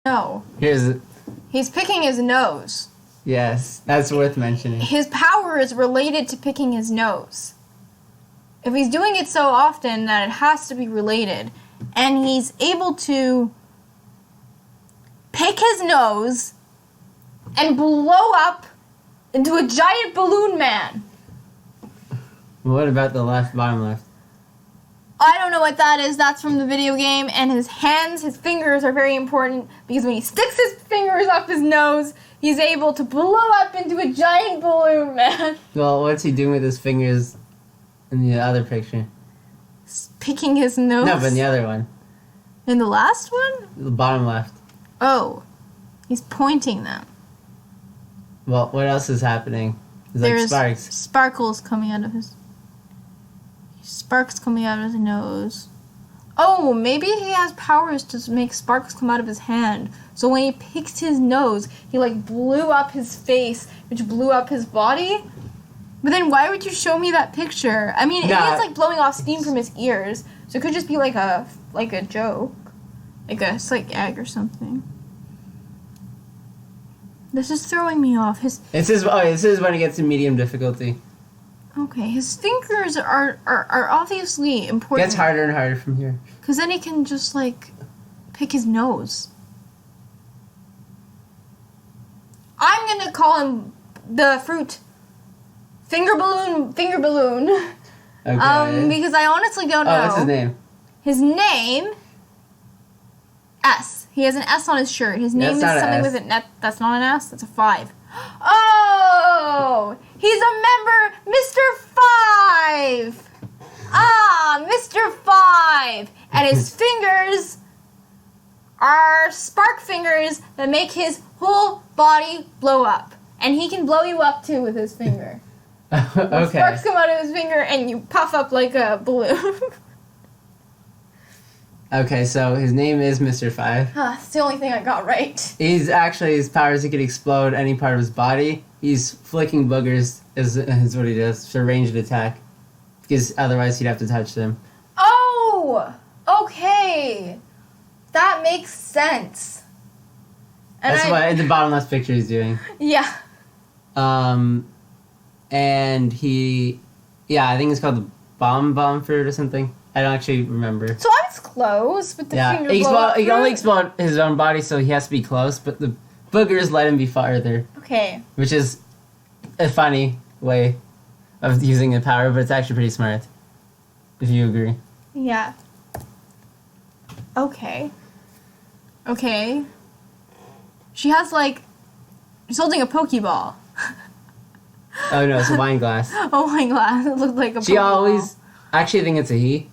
No. He's picking his nose. Yes, that's worth mentioning. His power is related to picking his nose. If he's doing it so often that it has to be related, and he's able to pick his nose and blow up into a giant balloon man. What about the bottom left? I don't know what that is. That's from the video game. And his fingers are very important because when he sticks his fingers up his nose, he's able to blow up into a giant balloon man. Well, what's he doing with his fingers in the other picture? Picking his nose? No, but in the other one. In the last one? The bottom left. Oh. He's pointing them. Well, what else is happening? There's like sparks. Sparkles coming out of his... Sparks coming out of his nose. Oh, maybe he has powers to make sparks come out of his hand. So when he picked his nose, he like blew up his face, which blew up his body. But then why would you show me that picture? I mean, he's like blowing off steam from his ears, so it could just be like a joke, like a slight gag or something. This is throwing me off. This is when it gets to medium difficulty. Okay, his fingers are obviously important. Gets harder and harder from here. Because then he can just, like, pick his nose. I'm going to call him the fruit finger balloon. Okay. Because I honestly don't know. Oh, what's his name? His name... S. He has an S on his shirt. His name is something with an... That's not an S? That's a 5. Oh! He's a member, Mr. 5! Ah, Mr. 5! And his fingers are spark fingers that make his whole body blow up. And he can blow you up, too, with his finger. Okay. Sparks come out of his finger and you puff up like a balloon. Okay, so his name is Mr. 5. That's the only thing I got right. His powers, he could explode any part of his body. He's flicking boogers is what he does for ranged attack. Because otherwise he'd have to touch them. Oh! Okay. That makes sense. That's what in the bottom left picture he's doing. Yeah. And he... Yeah, I think it's called the bomb fruit or something. I don't actually remember. So I was close with the finger blow. He can only explode his own body, so he has to be close, but the boogers let him be farther. Okay. Which is a funny way of using the power, but it's actually pretty smart. If you agree. Yeah. Okay. Okay. She's holding a Pokeball. Oh no, it's a wine glass. A wine glass. It looked like a Pokeball. Actually, I think it's a he.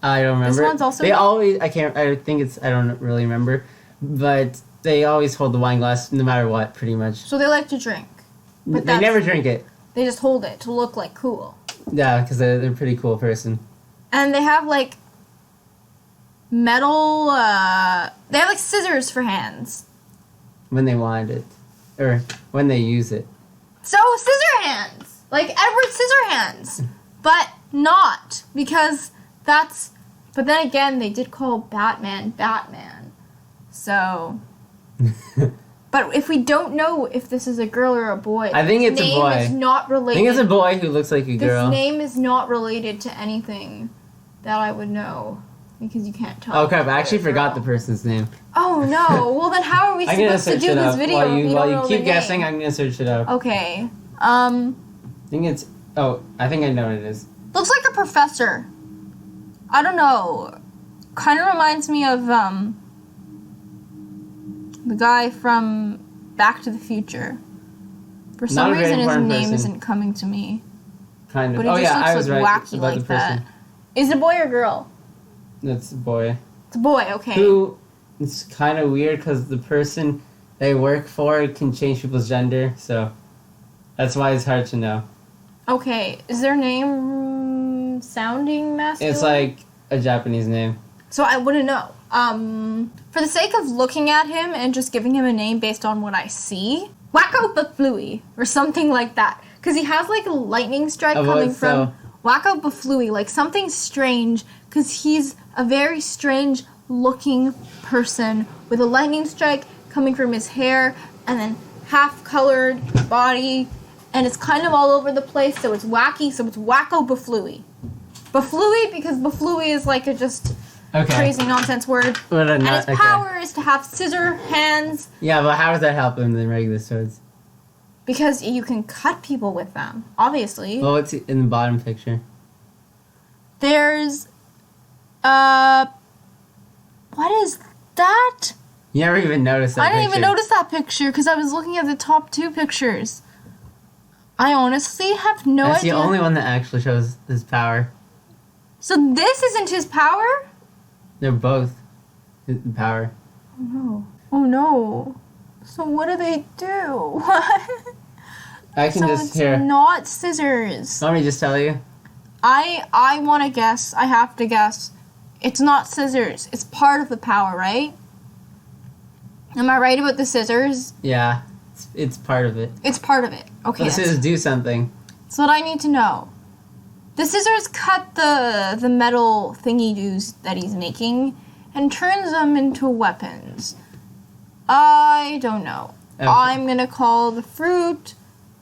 I don't remember. This one's also... I don't really remember. But they always hold the wine glass no matter what, pretty much. So they like to drink. But they never drink it. They just hold it to look like cool. Yeah, because they're a pretty cool person. And they have like metal, they have like scissors for hands. When they want it. Or when they use it. So, scissor hands! Like Edward Scissorhands. But not, because that's... But then again, they did call Batman. So... But if we don't know if this is a girl or a boy... I think it's a boy. His name is not related... I think it's a boy who looks like a girl. His name is not related to anything that I would know. Because you can't tell. Oh crap, I actually forgot the person's name. Oh no, well then how are we supposed to do this video if we don't know While you keep guessing, I'm gonna search it up. Okay. I think it's... Oh, I think I know what it is. Looks like a professor. I don't know. Kind of reminds me of, the guy from Back to the Future. For some reason, his name isn't coming to me. Kind of. But he just looks I was right wacky about like the person. that. Is it a boy or girl? It's a boy. It's a boy, okay. It's kind of weird because the person they work for can change people's gender, so that's why it's hard to know. Okay, is their name sounding masculine? It's like a Japanese name. So I wouldn't know. For the sake of looking at him and just giving him a name based on what I see, Wacko Baflooey, or something like that. Because he has like a lightning strike coming from Wacko Baflooey, like something strange, because he's a very strange looking person with a lightning strike coming from his hair and then half-colored body, and it's kind of all over the place, so it's wacky, so it's Wacko Baflooey. Baflooey because Baflooey is like a just crazy nonsense word. And his power is to have scissor hands. Yeah, but how does that help him than regular swords? Because you can cut people with them, obviously. Well, what's in the bottom picture? There's, what is that? You never even noticed that I didn't even notice that picture because I was looking at the top 2 pictures. I honestly have no idea. That's the only one that actually shows his power. So this isn't his power? They're both his power. Oh no. Oh no. So what do they do? I can it's not scissors. Want me to just tell you? I want to guess. I have to guess. It's not scissors. It's part of the power, right? Am I right about the scissors? Yeah, it's part of it. It's part of it. Okay. But the scissors do something. That's what I need to know. The scissors cut the metal thingy-doos that he's making and turns them into weapons. I don't know. Okay. I'm gonna call the fruit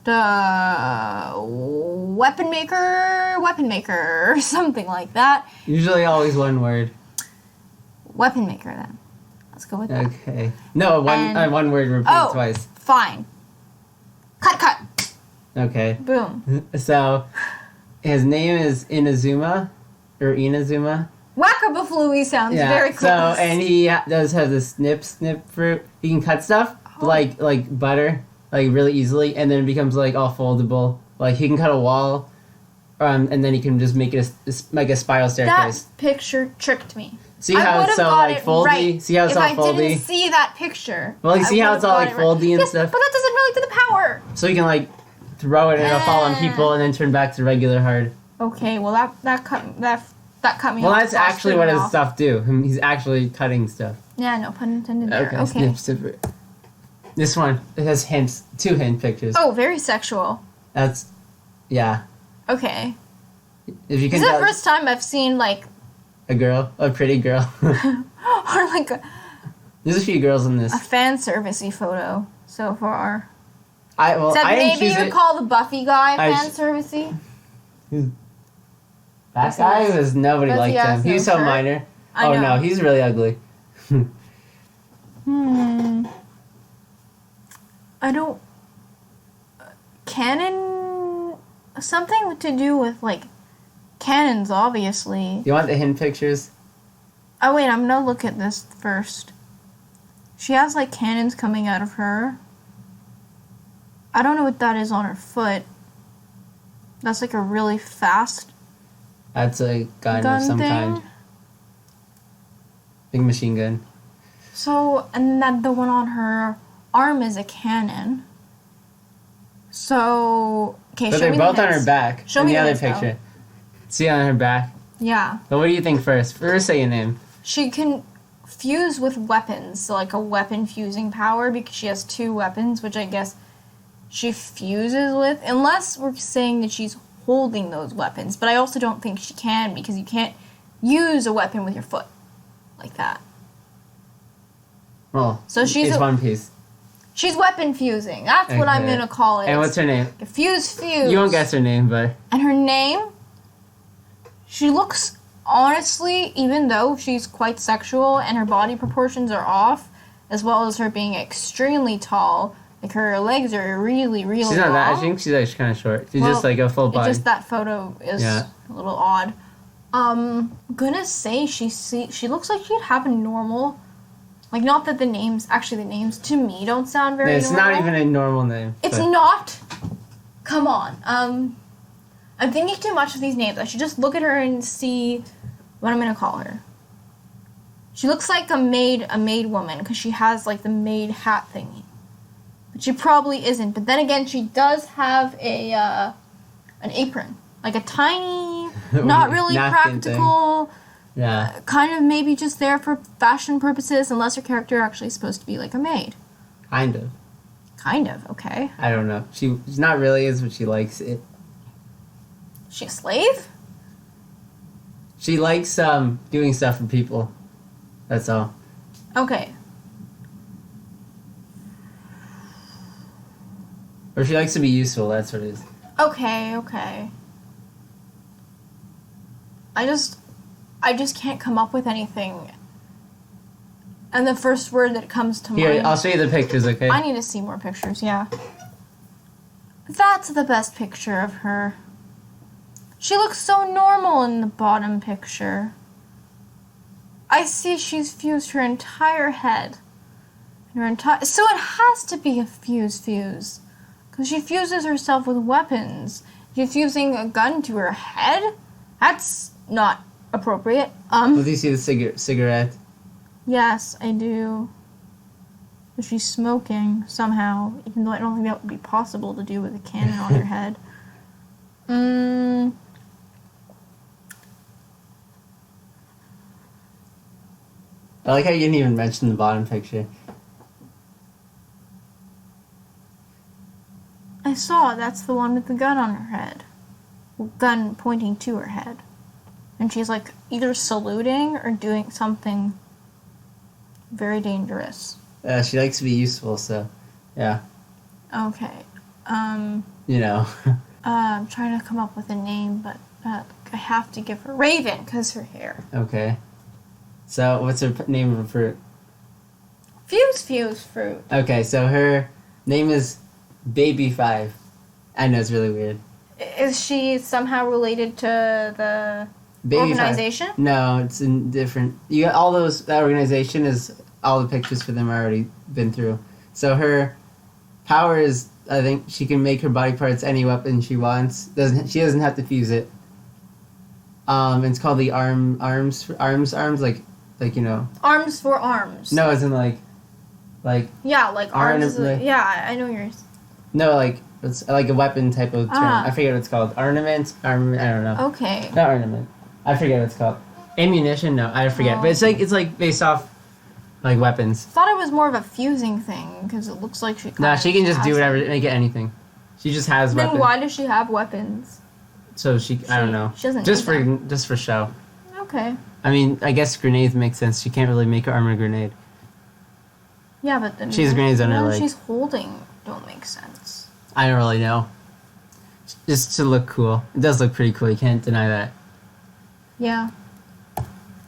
the weapon maker, or something like that. Usually always one word. Weapon maker, then. Let's go with that. Okay. No, one word repeated twice. Fine. Cut. Okay. Boom. So, his name is Inazuma. Wackabaflooey sounds very close. So, and he does have the snip fruit. He can cut stuff like butter, like really easily, and then it becomes like all foldable. Like he can cut a wall, and then he can just make it like a spiral staircase. That picture tricked me. See how it's so like foldy? Right. See how it's all foldy? If I didn't see that picture. Well, like, see how it's all like foldy and stuff? But that doesn't relate to the power. So you can like throw it and it'll fall on people and then turn back to regular hard. Okay, well that cut me off. Well, that's actually what his stuff do. He's actually cutting stuff. Yeah, no pun intended there. Okay. Snip. This one, it has hints, 2 hint pictures. Oh, very sexual. Yeah. Okay. If you can. This is the first time I've seen like a pretty girl. or like There's a few girls in this. A fan servicey photo so far. Except maybe you would call the Buffy guy fan servicey. That guy was nobody liked him. He was so minor. Oh no, he's really ugly. I don't. Canon. Something to do with like cannons, obviously. Do you want the hint pictures? Oh wait, I'm gonna look at this first. She has like cannons coming out of her. I don't know what that is on her foot. That's like a really fast. That's a gun of some kind. Big machine gun. So, and then the one on her arm is a cannon. So, okay, but they're both on her back. Show me the other picture. See on her back? Yeah. But what do you think first? First say your name. She can fuse with weapons, so like a weapon fusing power, because she has 2 weapons, which I guess she fuses with, unless we're saying that she's holding those weapons. But I also don't think she can, because you can't use a weapon with your foot like that. Well, so it's one piece. She's weapon fusing. That's what I'm gonna call it. And what's her name? Fuse. You won't guess her name, but. And her name? She looks, honestly, even though she's quite sexual and her body proportions are off, as well as her being extremely tall, like her legs are really, really She's not long. that. I think she's actually kind of short. She's just like a full body. Just that photo is a little odd. I'm gonna say she looks like she'd have a normal. Like, not that the names to me don't sound very normal. It's not even a normal name. It's not? Come on. I'm thinking too much of these names. I should just look at her and see what I'm going to call her. She looks like a maid woman, because she has, like, the maid hat thingy. But she probably isn't. But then again, she does have an apron. Like a tiny, not really practical... Yeah. Kind of maybe just there for fashion purposes, unless her character actually is supposed to be like a maid. Kind of. Kind of, okay. I don't know. She's not really is, but she likes it. Is she a slave? She likes doing stuff for people. That's all. Okay. Or she likes to be useful, that's what it is. Okay. I just can't come up with anything. And the first word that comes to Here, mind... I'll show you the pictures, okay? I need to see more pictures, yeah. That's the best picture of her. She looks so normal in the bottom picture. I see she's fused her entire head. So it has to be a fuse. Because she fuses herself with weapons. She's fusing a gun to her head? That's not appropriate. Do you see the cigarette? Yes, I do. But she's smoking somehow, even though I don't think that would be possible to do with a cannon on her head. I like how you didn't even mention the bottom picture. I saw that's the one with the gun on her head. Gun pointing to her head. And she's like either saluting or doing something very dangerous. She likes to be useful, so yeah. Okay. You know. I'm trying to come up with a name, but I have to give her Raven because her hair. Okay. So what's her name of her fruit? Fuse fruit. Okay, so her name is Baby 5. I know it's really weird. Is she somehow related to the Baby organization? 5. No, it's in different. You got all those. That organization is all the pictures for them are already been through. So her power is, I think she can make her body parts any weapon she wants. She doesn't have to fuse it. It's called the arms like you know. Arms for arms. No, it's in like. Yeah, like arms. Like, yeah, I know yours. No, like it's like a weapon type of term. I forget what it's called. Armament. I don't know. Okay. Not ornament. I forget what it's called. Ammunition. No, I forget. Oh. But it's like based off like weapons. Thought it was more of a fusing thing because it looks like she. No, she can just do has whatever, it. make it anything. She just has Then weapons. why does she have weapons? So I don't know. She doesn't. Just need just for show. Okay. I mean, I guess grenades make sense. She can't really make an armored grenade. Yeah, but then She has grenades on her leg. she's holding don't make sense. I don't really know. Just to look cool. It does look pretty cool. You can't deny that. Yeah.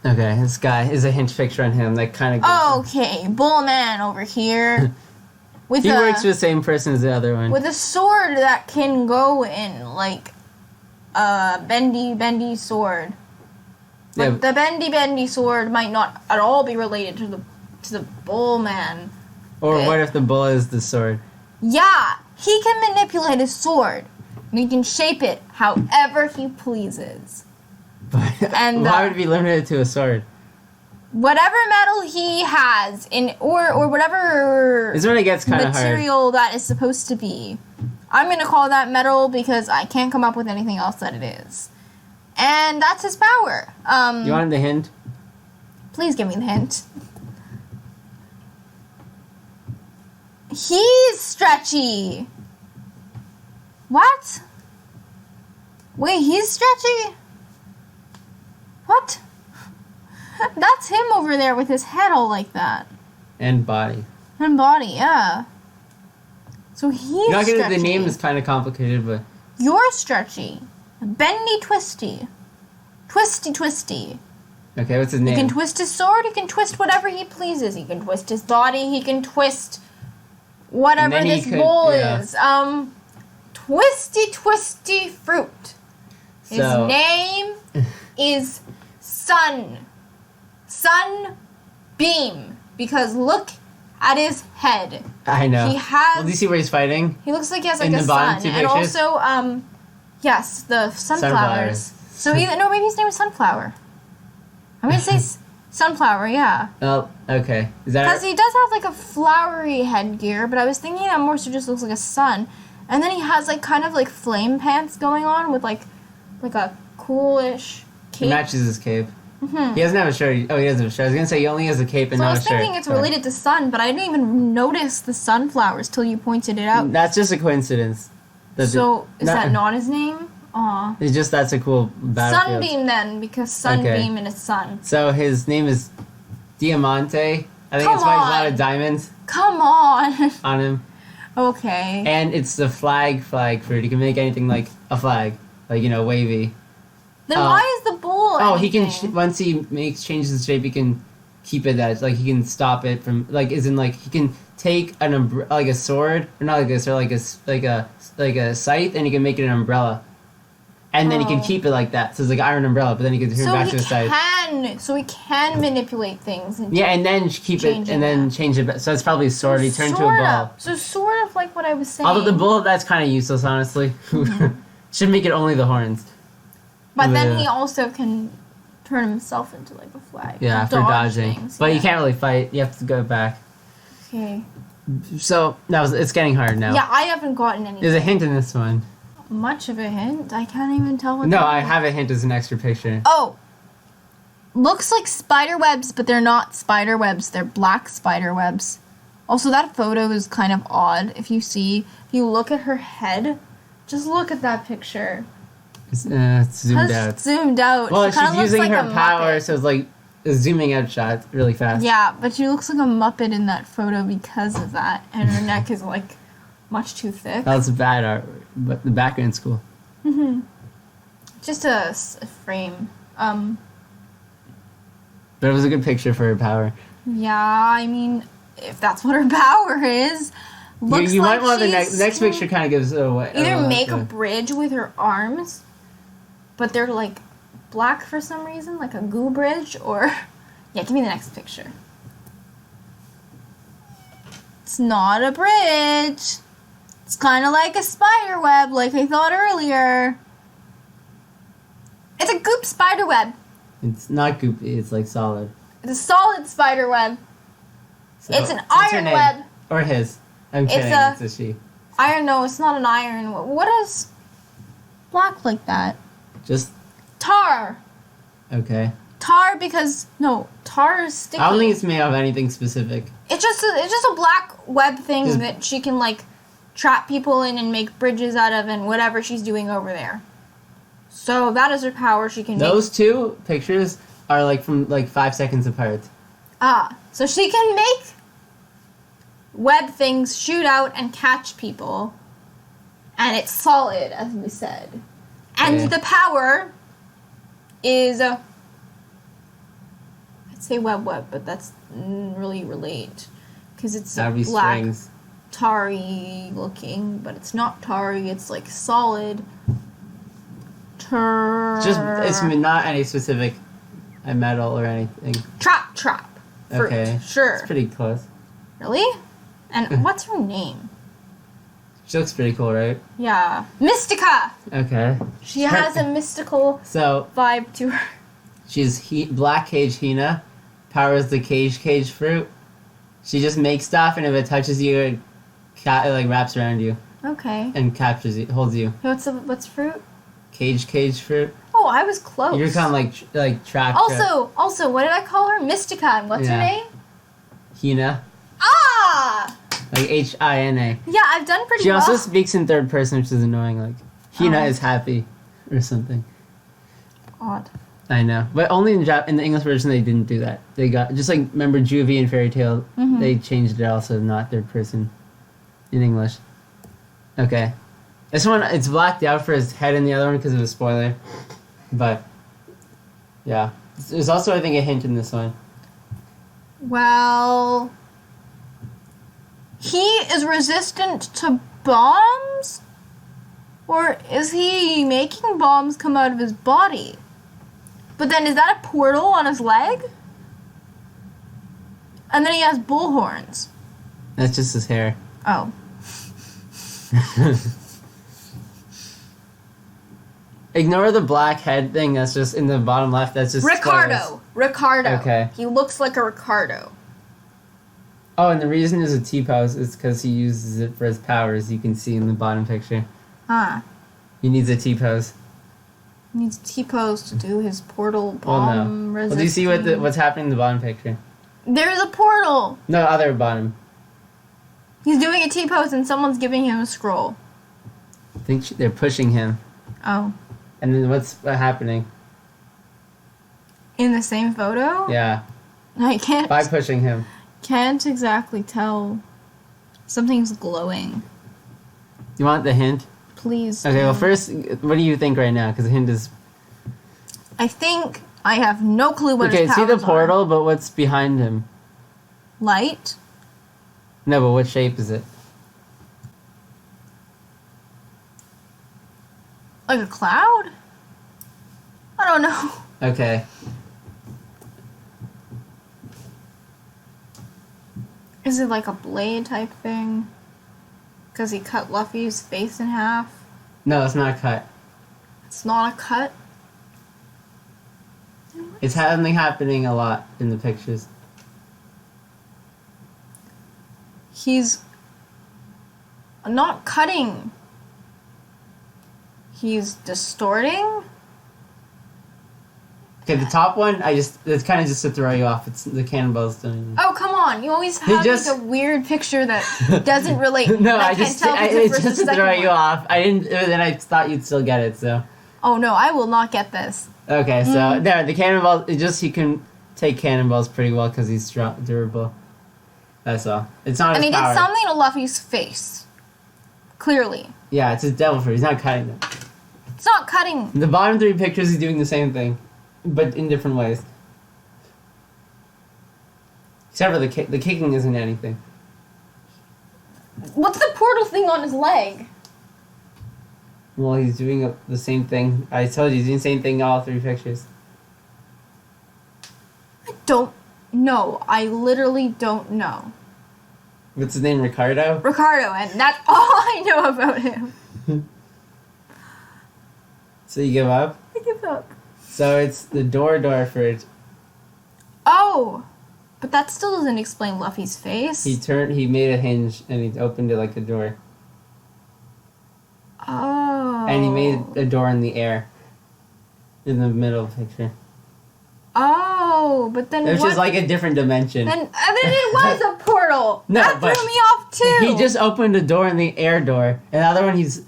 Okay, this guy is a hint picture on him that kind of. Okay, Bull Man over here. With He works with the same person as the other one. with a sword that can go in like a bendy sword. But Yeah. the bendy sword might not at all be related to the Bull Man. Or what if the bull is the sword? Yeah, he can manipulate his sword. And he can shape it however he pleases. And why would it be limited to a sword? Whatever metal he has in or whatever This is when it gets kind of hard. material that is supposed to be. I'm gonna call that metal because I can't come up with anything else that it is. And that's his power. You wanted the hint? Please give me the hint. He's stretchy. What? Wait, he's stretchy? What? That's him over there with his head all like that. And body. And body, yeah. So he's stretchy. The name is kind of complicated, but... You're stretchy. Bendy twisty. Twisty. Okay, what's his name? He can twist his sword, he can twist whatever he pleases. He can twist his body, he can twist whatever this bowl is. Twisty fruit. His name is Sun. Sunbeam. Because look at his head. I know. He has... Well, do you see where he's fighting? He looks like he has like In a the bottom sun. two And pictures? also, yes, the sunflowers. So maybe his name is Sunflower. I'm gonna say Sunflower, yeah. Oh, okay. Is that... Because he does have like a flowery headgear, but I was thinking that more so just looks like a sun. And then he has like kind of like flame pants going on with like a coolish cape. It matches his cape. Mm-hmm. He doesn't have a shirt. Oh, he doesn't have a shirt. I was gonna say he only has a cape and not a shirt. So I was thinking it's related to sun, but I didn't even notice the sunflowers till you pointed it out. That's just a coincidence. Is that not his name? Aw. It's just that's a cool battlefield. Sunbeam then, because sunbeam and it's sun. So his name is Diamante. I think Come it's why there's a lot on. of diamonds Come on. on him. Okay. And it's the flag fruit. He can make anything like a flag, like wavy. Then why is the bull? Oh, he can anything? once he changes his shape, he can keep it as like he can stop it from like isn't like he can take an like a sword or not like a sword like a scythe and he can make it an umbrella, and then he can keep it like that. So it's like an iron umbrella, but then he can turn it back to a scythe. So he can manipulate things. And Yeah, and then keep it and then change it. So it's probably a sword. He turned to a ball. So sort of like what I was saying. Although the bull, that's kind of useless, honestly. Should make it only the horns. But then he also can turn himself into like a flag. Yeah, for dodging. Things, but you can't really fight. You have to go back. Okay. So it's getting hard now. Yeah, I haven't gotten any. There's a hint in this one. Much of a hint. I can't even tell what. No, I have a hint as an extra picture. Oh. Looks like spider webs, but they're not spider webs. They're black spider webs. Also, that photo is kind of odd. If you look at her head, just look at that picture. It's zoomed out. Zoomed out. Well, She kinda she's looks using like her a power, Muppet. so it's like a zooming out shot really fast. Yeah, but she looks like a Muppet in that photo because of that, and her neck is like much too thick. That's bad art, but the background's cool. Just a frame. But it was a good picture for her power. Yeah, I mean, if that's what her power is, looks You like might want the she's next picture kind of gives it away. either make a bridge with her arms, but they're like black for some reason, like a goo bridge, or yeah, give me the next picture. It's not a bridge. It's kind of like a spider web, like I thought earlier. It's a goop spider web. It's not goopy. It's like solid. It's a solid spider web. So, It's an what's her iron name? web. Or his. I'm kidding. It's a she. Iron, no, it's not an iron. What is black like that? Just Tar. okay. Tar because no, tar is sticky. I don't think it's made of anything specific. It's just a black web thing Just- that she can like trap people in and make bridges out of and whatever she's doing over there. So that is her power. She can Those two pictures are like from like 5 seconds apart. so she can make web things shoot out and catch people, and it's solid, as we said. And Yeah. the power is I'd say web, but that's really relate because it's That would be black. strings. Tarry looking, but it's not tarry, it's like solid. It's not any specific metal or anything. Trap. Fruit. Okay. Sure. It's pretty close. Really? And what's her name? She looks pretty cool, right? Yeah. Mystica! Okay. She has a mystical So vibe to her. she's Black Cage Hina. Power is the cage fruit. She just makes stuff, and if it touches you, it like wraps around you Okay. and captures you, holds you. What's fruit? Cage fruit. Oh, I was close. You're kind of like trapped. Also, what did I call her? Mystica. And what's her Yeah. name? Hina. Ah! Like Hina. Yeah, I've done pretty She well. also speaks in third person, which is annoying. Like Hina Oh. is happy, or something. Odd. I know, but only in in the English version they didn't do that. They got just like remember Juvie and Fairy Tale. Mhm. They changed it also not third person in English. Okay, this one it's blacked out for his head in the other one because of a spoiler, but yeah, there's also I think a hint in this one. Well, he is resistant to bombs? Or is he making bombs come out of his body? But then is that a portal on his leg? And then he has bull horns. That's just his hair. Oh. Ignore the black head thing. That's just in the bottom left. That's just Ricardo. Ricardo. Okay. He looks like a Ricardo. Oh, and the reason there's a T-pose is because he uses it for his powers. You can see in the bottom picture. Huh. He needs a T-pose. He needs T-pose to do his portal Well, bomb no. Well, do you see what's happening in the bottom picture? There's a portal. No, other bottom. He's doing a T-pose and someone's giving him a scroll. I think they're pushing him. Oh. And then what's happening? In the same photo? Yeah. I can't. By pushing him. Can't exactly tell. Something's glowing. You want the hint? Please. Okay, well, first, what do you think right now? Because the hint is... I think I have no clue what his powers see the are. portal, but what's behind him? Light? No, but what shape is it? Like a cloud? I don't know. Okay. Is it like a blade type thing? Because he cut Luffy's face in half? No, it's not a cut. It's not a cut? It's something happening a lot in the pictures. He's not cutting. He's distorting? Okay, the top one, it's kind of just to throw you off. It's the cannonballs doing. Oh, come on. You always have like a weird picture that doesn't relate. No, I can't tell if it's it's the first just or to throw second you one. off. Then I thought you'd still get it, so. Oh, no, I will not get this. Okay, so there, the cannonball, he can take cannonballs pretty well because he's durable. That's all. It's not his And he power. did something to Luffy's face. Clearly. Yeah, it's his devil fruit. He's not cutting them. It's not cutting. The bottom three pictures, he's doing the same thing, but in different ways. Except for the kicking isn't anything. What's the portal thing on his leg? Well, he's doing the same thing. I told you, he's doing the same thing in all three pictures. I don't know. I literally don't know. What's his name, Ricardo? Ricardo, and that's all I know about him. So you give up? I give up. So it's the door fruit. Oh! But that still doesn't explain Luffy's face. He made a hinge and he opened it like a door. Oh. And he made a door in the air. In the middle of the picture. Oh, but then Which is like a different dimension. Then it was a portal. No, that but threw me off too. He just opened a door in the air door. And the other one, he's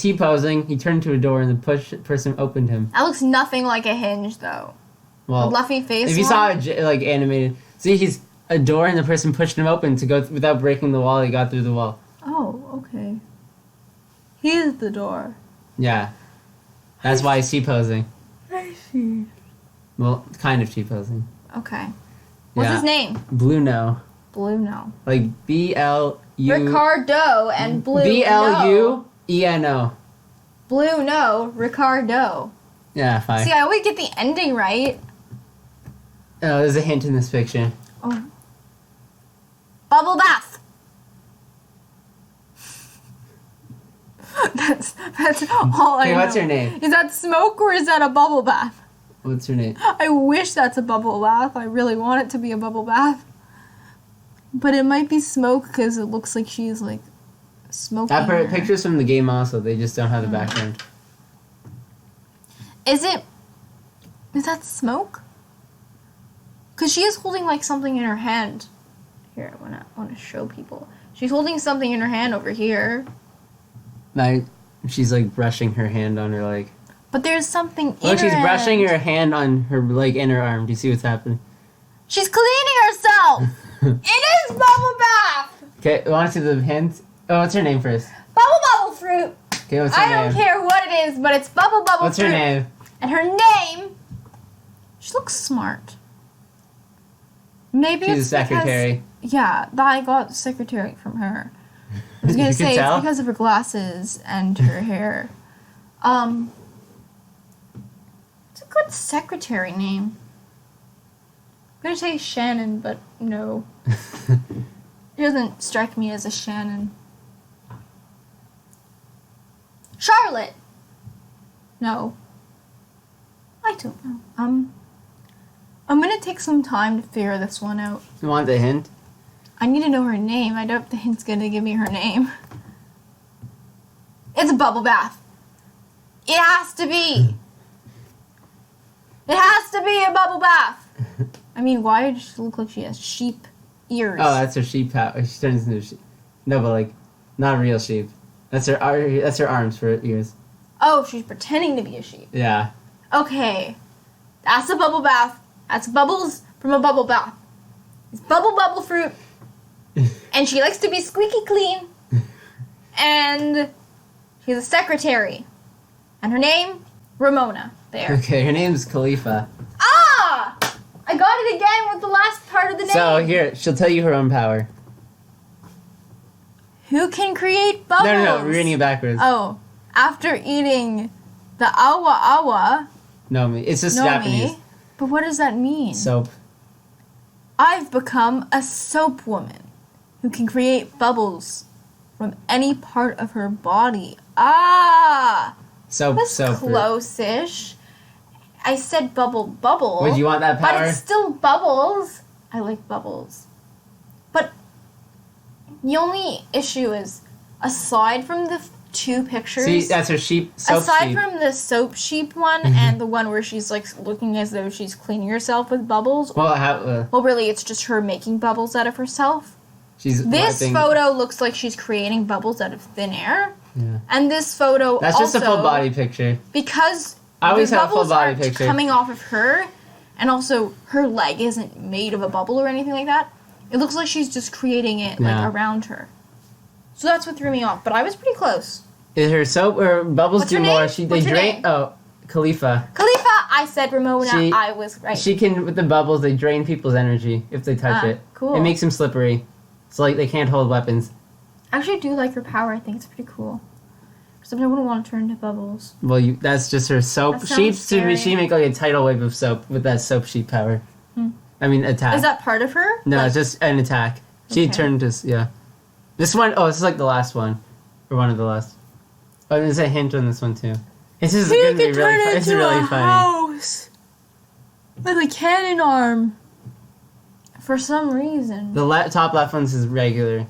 T-posing. He turned to a door and the person opened him. That looks nothing like a hinge, though. Well, the Luffy face. if you saw it like animated, see, he's a door and the person pushed him open to go without breaking the wall. He got through the wall. Oh, okay. He's the door. Yeah, that's why he's T-posing. I see. Well, kind of T-posing. Okay. What's Yeah. his name? Blueno. Blueno. Like B-L-U. Ricardo and Blueno. B-L-U-E-N-O. Blueno. Ricardo. Yeah, fine. See, I always get the ending right. Oh, there's a hint in this picture. Oh. Bubble bath. that's all I know. Okay, what's your name? Is that smoke or is that a bubble bath? What's your name? I wish that's a bubble bath. I really want it to be a bubble bath. But it might be smoke because it looks like she's like smoking. That picture's from the game also. They just don't have the background. Is that smoke? Because she is holding like something in her hand. Here, I want to show people. She's holding something in her hand over here. She's like brushing her hand on her leg. But there's something in Look, her she's brushing hand. her hand on her leg and her arm. Do you see what's happening? She's cleaning herself! It is bubble bath! Okay, want to see the hint? Oh, what's her name first? Bubble fruit! Okay, what's her name? I don't care what it is, but it's bubble What's fruit. her name? And her name... She looks smart. Maybe She's it's a secretary. Yeah, I got secretary from her. I was gonna You say can tell? it's because of her glasses and her hair. It's a good secretary name. I'm gonna say Shannon, but no. It doesn't strike me as a Shannon. Charlotte! No. I don't know. I'm gonna take some time to figure this one out. You want the hint? I need to know her name. I doubt the hint's gonna give me her name. It's a bubble bath. It has to be. It has to be a bubble bath. I mean, why does she look like she has sheep ears? Oh, that's her sheep hat. She turns into a sheep. No, but like, not a real sheep. That's her arms for ears. Oh, she's pretending to be a sheep. Yeah. Okay. That's a bubble bath. That's bubbles from a bubble bath. It's bubble fruit. And she likes to be squeaky clean. And she's a secretary. And her name, Ramona. There. Okay, her name's Kalifa. Ah! I got it again with the last part of the name. So here, she'll tell you her own power. Who can create bubbles? No, we're reading it backwards. Oh, after eating the awa, Nomi. It's just Nomi. Japanese. But what does that mean? Soap. I've become a soap woman who can create bubbles from any part of her body. Ah! Soap. That's Soap. close-ish. I said bubble. Would you want that power? But it's still bubbles. I like bubbles. But the only issue is, aside from the two pictures... See, that's her sheep. Soap aside sheep. from the soap sheep one and the one where she's like looking as though she's cleaning herself with bubbles. Well, Well, really, it's just her making bubbles out of herself. she's This wiping. photo looks like she's creating bubbles out of thin air. Yeah. And this photo That's also... just a full body picture. Because I always the have a full bubbles body aren't picture. coming off of her, and also her leg isn't made of a bubble or anything like that. It looks like she's just creating it Yeah. like around her. So that's what threw me off, but I was pretty close. Is her soap or bubbles What's do her more? name? They What's her drain. name? Oh, Kalifa. Kalifa, I said Ramona, She- I was right. She can with the bubbles. They drain people's energy if they touch it. Cool. It makes them slippery. So like they can't hold weapons. I actually do like her power. I think it's pretty cool. Because I wouldn't want to turn into bubbles. Well, that's just her soap. That sounds scary. She make like a tidal wave of soap with that soap sheep power. I mean attack. Is that part of her? No, Like- it's just an attack. She Okay. turned to yeah. This one, this is like the last one, or one of the last. Oh, there's a hint on this one too. This is He gonna be can really. turn It's into really a funny. house with a cannon arm. For some reason. The top left one is regular.